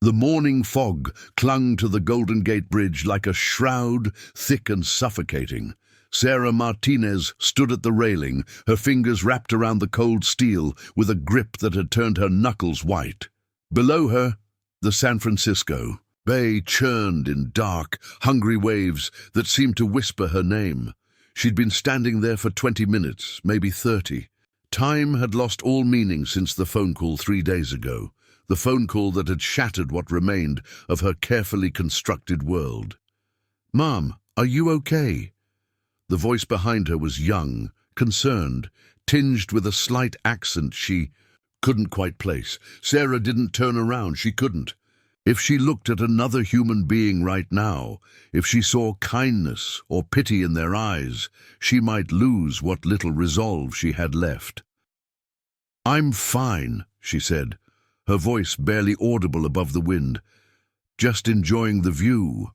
The morning fog clung to the Golden Gate Bridge like a shroud, thick and suffocating. Sarah Martinez stood at the railing, her fingers wrapped around the cold steel with a grip that had turned her knuckles white. Below her, the San Francisco Bay churned in dark, hungry waves that seemed to whisper her name. She'd been standing there for 20 minutes, maybe 30. Time had lost all meaning since the phone call 3 days ago, the phone call that had shattered what remained of her carefully constructed world. "Mom, are you okay?" The voice behind her was young, concerned, tinged with a slight accent she couldn't quite place. Sarah didn't turn around, she couldn't. If she looked at another human being right now, if she saw kindness or pity in their eyes, she might lose what little resolve she had left. "I'm fine," she said, her voice barely audible above the wind. "Just enjoying the view."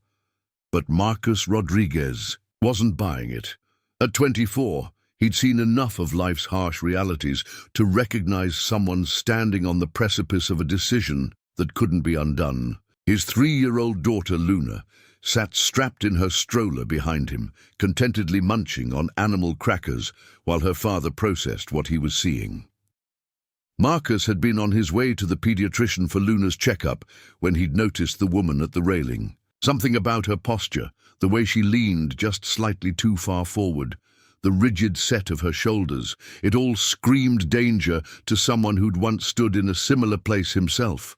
But Marcus Rodriguez wasn't buying it. At 24, he'd seen enough of life's harsh realities to recognize someone standing on the precipice of a decision that couldn't be undone. His 3-year-old daughter, Luna, sat strapped in her stroller behind him, contentedly munching on animal crackers while her father processed what he was seeing. Marcus had been on his way to the pediatrician for Luna's checkup when he'd noticed the woman at the railing. Something about her posture, the way she leaned just slightly too far forward, the rigid set of her shoulders, it all screamed danger to someone who'd once stood in a similar place himself.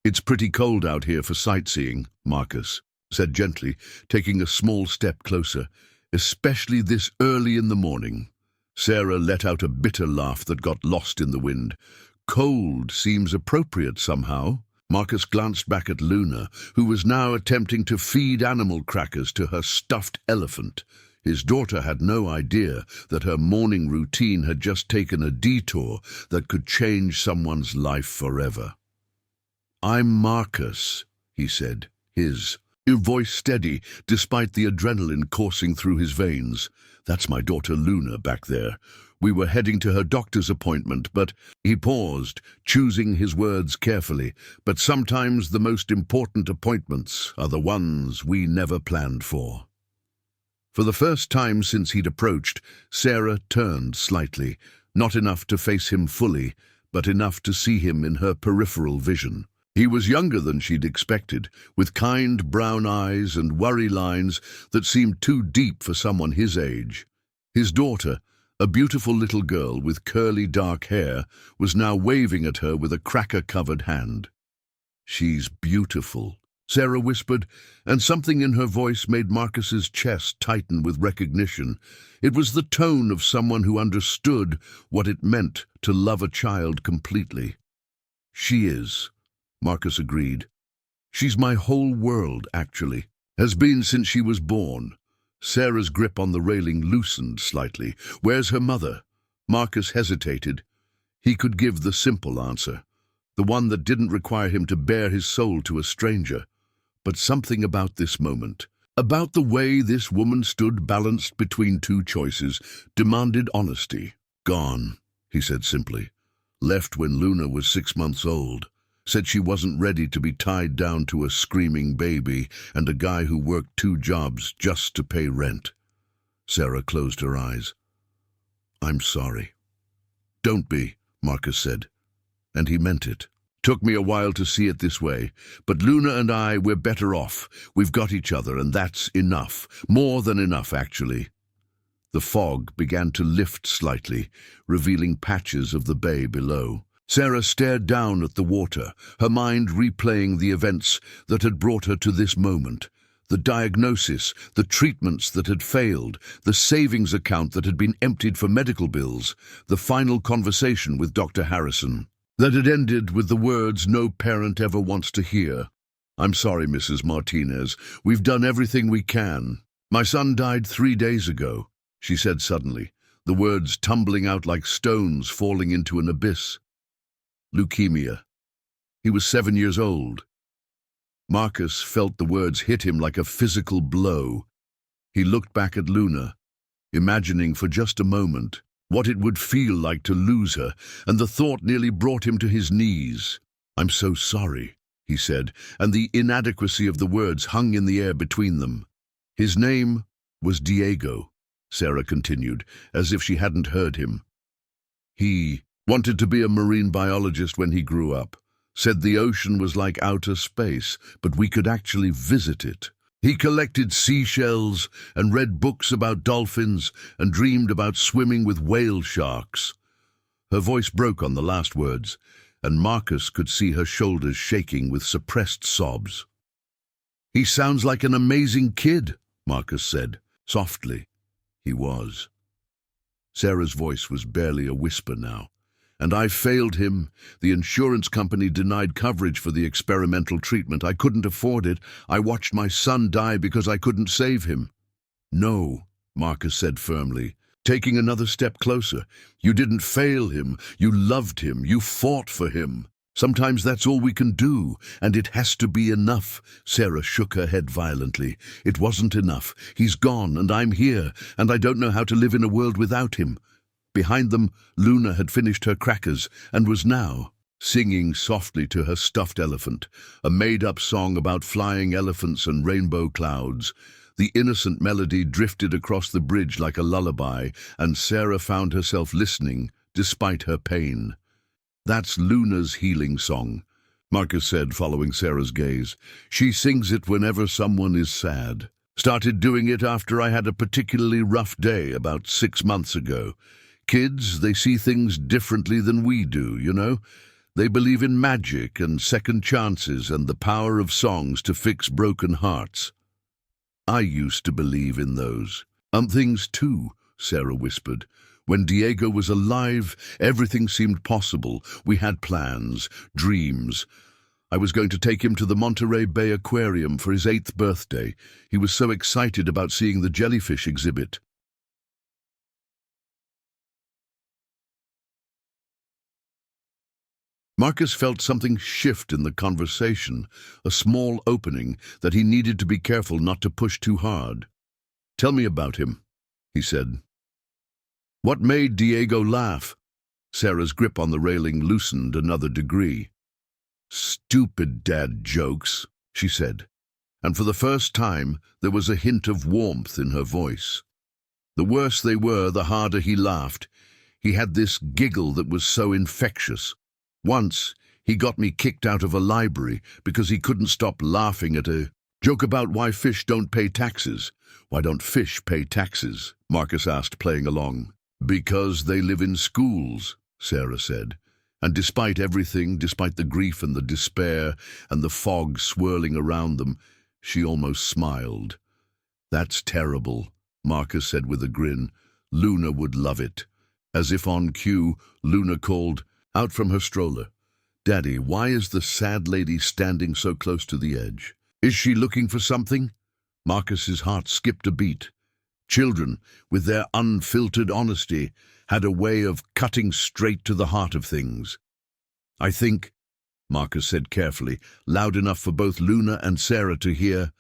"It's pretty cold out here for sightseeing," Marcus said gently, taking a small step closer, "especially this early in the morning." Sarah let out a bitter laugh that got lost in the wind. "Cold seems appropriate somehow." Marcus glanced back at Luna, who was now attempting to feed animal crackers to her stuffed elephant. His daughter had no idea that her morning routine had just taken a detour that could change someone's life forever. "I'm Marcus," he said, his voice steady despite the adrenaline coursing through his veins. "That's my daughter Luna back there. We were heading to her doctor's appointment, but—" He paused, choosing his words carefully. "But sometimes the most important appointments are the ones we never planned for." For the first time since he'd approached, Sarah turned slightly, not enough to face him fully, but enough to see him in her peripheral vision. He was younger than she'd expected, with kind brown eyes and worry lines that seemed too deep for someone his age. His daughter, a beautiful little girl with curly dark hair, was now waving at her with a cracker-covered hand. "She's beautiful," Sarah whispered, and something in her voice made Marcus's chest tighten with recognition. It was the tone of someone who understood what it meant to love a child completely. "She is," Marcus agreed. "She's my whole world, actually. Has been since she was born." Sarah's grip on the railing loosened slightly. "Where's her mother?" Marcus hesitated. He could give the simple answer, the one that didn't require him to bare his soul to a stranger. But something about this moment, about the way this woman stood balanced between two choices, demanded honesty. "Gone," he said simply. "Left when Luna was 6 months old. Said she wasn't ready to be tied down to a screaming baby and a guy who worked 2 jobs just to pay rent." Sarah closed her eyes. "I'm sorry." "Don't be," Marcus said. And he meant it. "Took me a while to see it this way, but Luna and we're better off. We've got each other, and that's enough. More than enough, actually." The fog began to lift slightly, revealing patches of the bay below. Sarah stared down at the water, her mind replaying the events that had brought her to this moment. The diagnosis, the treatments that had failed, the savings account that had been emptied for medical bills, the final conversation with Dr. Harrison that had ended with the words no parent ever wants to hear. "I'm sorry, Mrs. Martinez. We've done everything we can. My son died 3 days ago," she said suddenly, the words tumbling out like stones falling into an abyss. "Leukemia. He was 7 years old." Marcus felt the words hit him like a physical blow. He looked back at Luna, imagining for just a moment what it would feel like to lose her, and the thought nearly brought him to his knees. "I'm so sorry," he said, and the inadequacy of the words hung in the air between them. His name was Diego, Sarah continued, as if she hadn't heard him. He wanted to be a marine biologist when he grew up, said the ocean was like outer space, but we could actually visit it. He collected seashells and read books about dolphins and dreamed about swimming with whale sharks. Her voice broke on the last words, and Marcus could see her shoulders shaking with suppressed sobs. "He sounds like an amazing kid," Marcus said, softly. He was. Sarah's voice was barely a whisper now. "And I failed him. The insurance company denied coverage for the experimental treatment. I couldn't afford it. I watched my son die because I couldn't save him." "No," Marcus said firmly, taking another step closer. "You didn't fail him. You loved him. You fought for him. Sometimes that's all we can do, and it has to be enough." Sarah shook her head violently. "It wasn't enough. He's gone, and I'm here, and I don't know how to live in a world without him." Behind them, Luna had finished her crackers and was now singing softly to her stuffed elephant, a made-up song about flying elephants and rainbow clouds. The innocent melody drifted across the bridge like a lullaby, and Sarah found herself listening, despite her pain. "That's Luna's healing song," Marcus said, following Sarah's gaze. "She sings it whenever someone is sad. Started doing it after I had a particularly rough day about 6 months ago. Kids, they see things differently than we do, you know? They believe in magic and second chances and the power of songs to fix broken hearts. I used to believe in those things too," Sarah whispered. "When Diego was alive, everything seemed possible. We had plans, dreams. I was going to take him to the Monterey Bay Aquarium for his 8th birthday. He was so excited about seeing the jellyfish exhibit." Marcus felt something shift in the conversation, a small opening that he needed to be careful not to push too hard. "Tell me about him," he said. "What made Diego laugh?" Sarah's grip on the railing loosened another degree. "Stupid dad jokes," she said, and for the first time there was a hint of warmth in her voice. The worse they were, the harder he laughed. He had this giggle that was so infectious. Once, he got me kicked out of a library because he couldn't stop laughing at a joke about why fish don't pay taxes. "Why don't fish pay taxes?" Marcus asked, playing along. "Because they live in schools," Sarah said. And despite everything, despite the grief and the despair and the fog swirling around them, she almost smiled. "That's terrible," Marcus said with a grin. "Luna would love it." As if on cue, Luna called out from her stroller, "Daddy, why is the sad lady standing so close to the edge? Is she looking for something?" Marcus's heart skipped a beat. Children, with their unfiltered honesty, had a way of cutting straight to the heart of things. "I think," Marcus said carefully, loud enough for both Luna and Sarah to hear,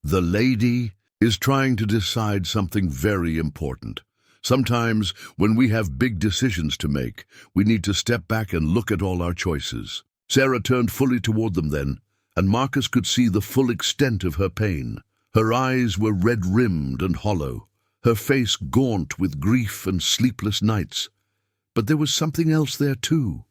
"the lady is trying to decide something very important. Sometimes, when we have big decisions to make, we need to step back and look at all our choices." Sarah turned fully toward them then, and Marcus could see the full extent of her pain. Her eyes were red-rimmed and hollow, her face gaunt with grief and sleepless nights. But there was something else there too,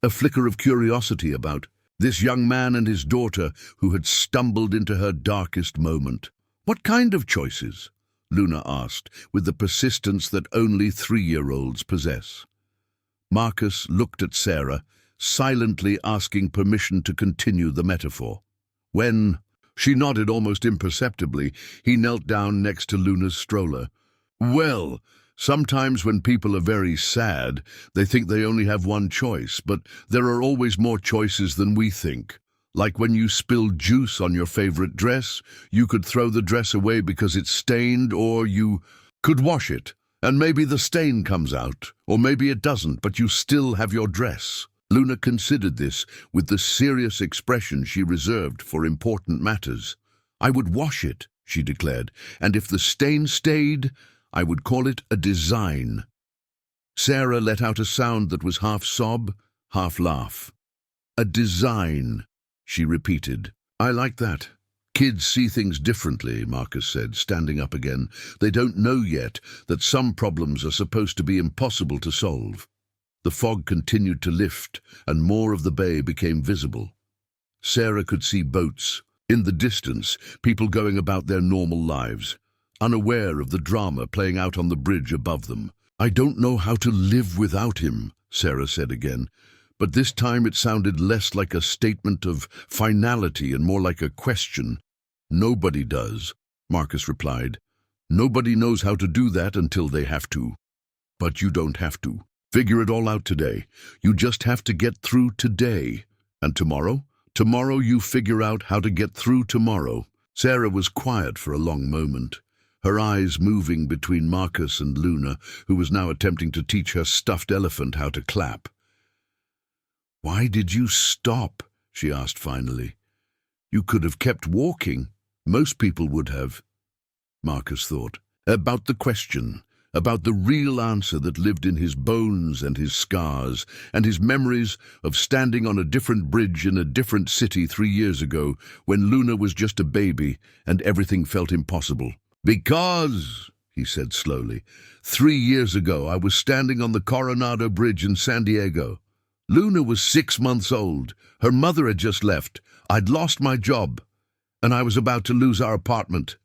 a flicker of curiosity about this young man and his daughter who had stumbled into her darkest moment. "What kind of choices?" Luna asked, with the persistence that only 3-year-olds possess. Marcus looked at Sarah, silently asking permission to continue the metaphor. When she nodded almost imperceptibly, he knelt down next to Luna's stroller. "Well, sometimes when people are very sad, they think they only have one choice, but there are always more choices than we think. Like when you spill juice on your favorite dress, you could throw the dress away because it's stained, or you could wash it, and maybe the stain comes out, or maybe it doesn't, but you still have your dress." Luna considered this with the serious expression she reserved for important matters. "I would wash it," she declared, "and if the stain stayed, I would call it a design." Sarah let out a sound that was half sob, half laugh. "A design," she repeated. I like that. Kids see things differently, Marcus said, standing up again. They don't know yet that some problems are supposed to be impossible to solve. The fog continued to lift, and more of the bay became visible. Sarah could see boats. In the distance, people going about their normal lives, unaware of the drama playing out on the bridge above them. I don't know how to live without him, Sarah said again, but this time it sounded less like a statement of finality and more like a question. Nobody does, Marcus replied. Nobody knows how to do that until they have to. But you don't have to. Figure it all out today. You just have to get through today. And tomorrow? Tomorrow you figure out how to get through tomorrow. Sarah was quiet for a long moment, her eyes moving between Marcus and Luna, who was now attempting to teach her stuffed elephant how to clap. Why did you stop? She asked finally. You could have kept walking. Most people would have. Marcus thought. About the question. About the real answer that lived in his bones and his scars, and his memories of standing on a different bridge in a different city 3 years ago, when Luna was just a baby and everything felt impossible. Because, he said slowly, 3 years ago I was standing on the Coronado Bridge in San Diego. Luna was 6 months old. Her mother had just left. I'd lost my job, and I was about to lose our apartment.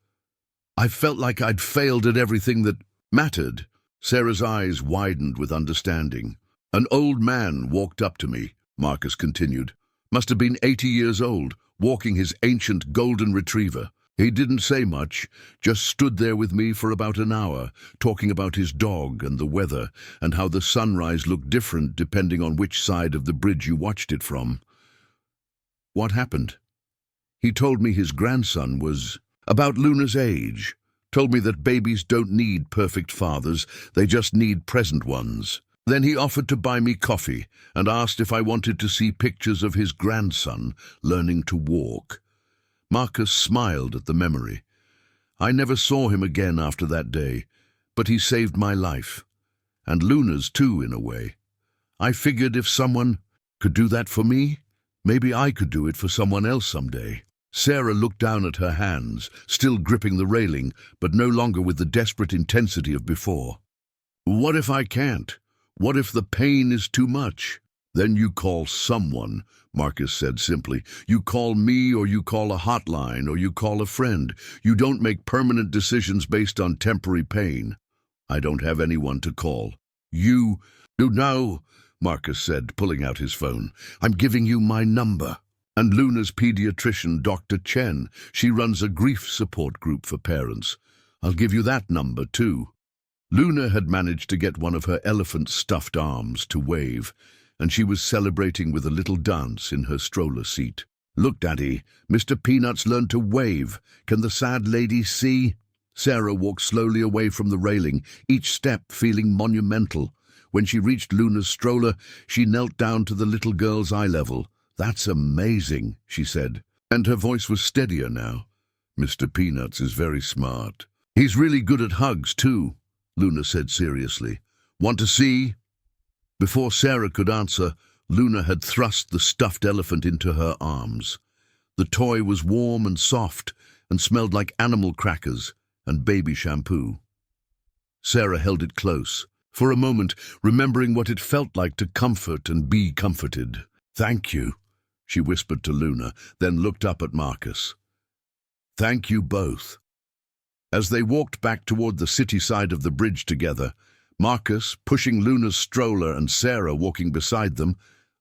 I felt like I'd failed at everything that mattered. Sarah's eyes widened with understanding. An old man walked up to me, Marcus continued. Must have been 80 years old, walking his ancient golden retriever. He didn't say much, just stood there with me for about an hour, talking about his dog and the weather, and how the sunrise looked different depending on which side of the bridge you watched it from. What happened? He told me his grandson was about Luna's age. Told me that babies don't need perfect fathers, they just need present ones. Then he offered to buy me coffee and asked if I wanted to see pictures of his grandson learning to walk. Marcus smiled at the memory. I never saw him again after that day, but he saved my life. And Luna's too, in a way. I figured if someone could do that for me, maybe I could do it for someone else someday. Sarah looked down at her hands, still gripping the railing, but no longer with the desperate intensity of before. What if I can't? What if the pain is too much? Then you call someone, Marcus said simply. You call me, or you call a hotline, or you call a friend. You don't make permanent decisions based on temporary pain. I don't have anyone to call. You now, Marcus said, pulling out his phone. I'm giving you my number. And Luna's pediatrician, Dr. Chen. She runs a grief support group for parents. I'll give you that number, too. Luna had managed to get one of her elephant stuffed arms to wave, and she was celebrating with a little dance in her stroller seat. Look, Daddy, Mr. Peanuts learned to wave. Can the sad lady see? Sarah walked slowly away from the railing, each step feeling monumental. When she reached Luna's stroller, she knelt down to the little girl's eye level. That's amazing, she said, and her voice was steadier now. Mr. Peanuts is very smart. He's really good at hugs, too, Luna said seriously. Want to see? Before Sarah could answer, Luna had thrust the stuffed elephant into her arms. The toy was warm and soft and smelled like animal crackers and baby shampoo. Sarah held it close, for a moment remembering what it felt like to comfort and be comforted. Thank you, she whispered to Luna, then looked up at Marcus. Thank you both. As they walked back toward the city side of the bridge together, Marcus pushing Luna's stroller and Sarah walking beside them,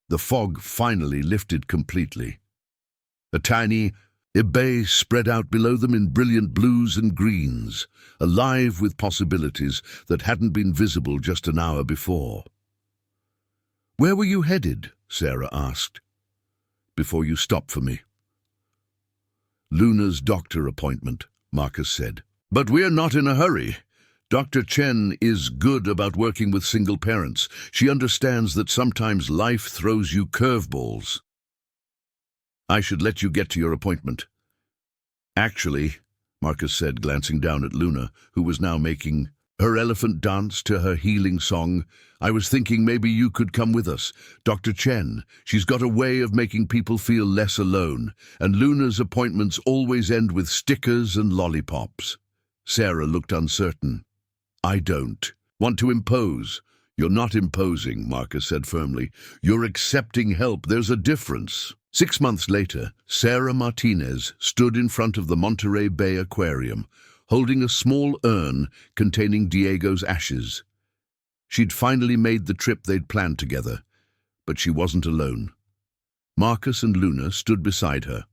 the fog finally lifted completely. A tiny bay spread out below them in brilliant blues and greens, alive with possibilities that hadn't been visible just an hour before. Where were you headed? Sarah asked. Before you stopped for me. Luna's doctor appointment, Marcus said. But we're not in a hurry. Dr. Chen is good about working with single parents. She understands that sometimes life throws you curveballs. I should let you get to your appointment. Actually, Marcus said, glancing down at Luna, who was now making Her elephant danced to her healing song. I was thinking maybe you could come with us. Dr. Chen, she's got a way of making people feel less alone, and Luna's appointments always end with stickers and lollipops. Sarah looked uncertain. I don't want to impose. You're not imposing, Marcus said firmly. You're accepting help. There's a difference. 6 months later, Sarah Martinez stood in front of the Monterey Bay Aquarium, holding a small urn containing Diego's ashes. She'd finally made the trip they'd planned together, but she wasn't alone. Marcus and Luna stood beside her,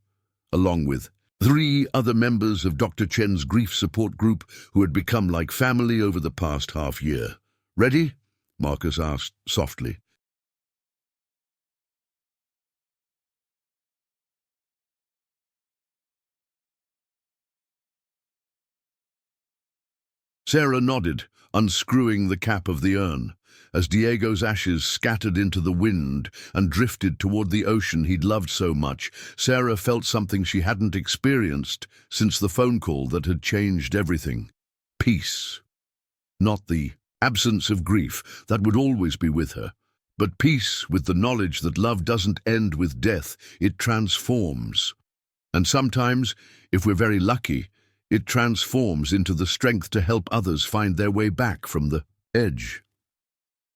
along with 3 other members of Dr. Chen's grief support group who had become like family over the past half-year. Ready? Marcus asked softly. Sarah nodded, unscrewing the cap of the urn. As Diego's ashes scattered into the wind and drifted toward the ocean he'd loved so much, Sarah felt something she hadn't experienced since the phone call that had changed everything. Peace. Not the absence of grief that would always be with her, but peace with the knowledge that love doesn't end with death, it transforms. And sometimes, if we're very lucky, it transforms into the strength to help others find their way back from the edge.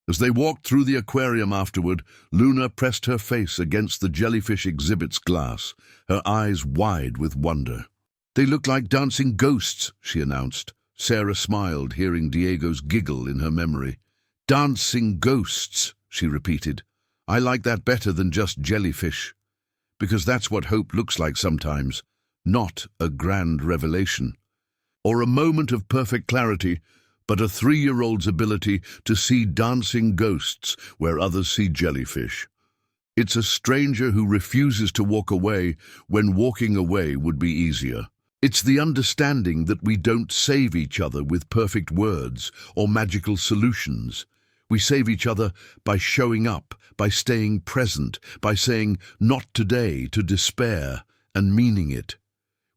As they walked through the aquarium afterward, Luna pressed her face against the jellyfish exhibit's glass, her eyes wide with wonder. They look like dancing ghosts, she announced. Sarah smiled, hearing Diego's giggle in her memory. Dancing ghosts, she repeated. I like that better than just jellyfish, because that's what hope looks like sometimes. Not a grand revelation, or a moment of perfect clarity, but a 3-year-old's ability to see dancing ghosts where others see jellyfish. It's a stranger who refuses to walk away when walking away would be easier. It's the understanding that we don't save each other with perfect words or magical solutions. We save each other by showing up, by staying present, by saying "not today" to despair and meaning it.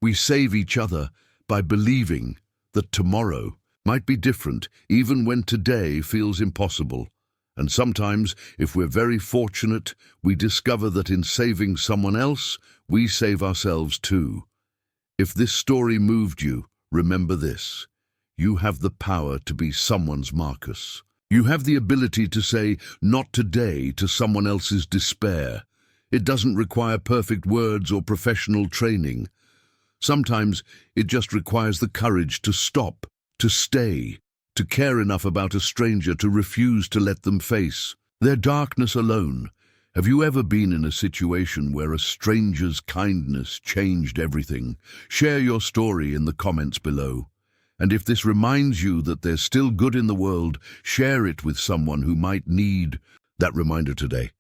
We save each other by believing that tomorrow might be different even when today feels impossible. And sometimes, if we're very fortunate, we discover that in saving someone else, we save ourselves too. If this story moved you, remember this. You have the power to be someone's Marcus. You have the ability to say "not today" to someone else's despair. It doesn't require perfect words or professional training. Sometimes it just requires the courage to stop, to stay, to care enough about a stranger to refuse to let them face their darkness alone. Have you ever been in a situation where a stranger's kindness changed everything? Share your story in the comments below. And if this reminds you that there's still good in the world, share it with someone who might need that reminder today.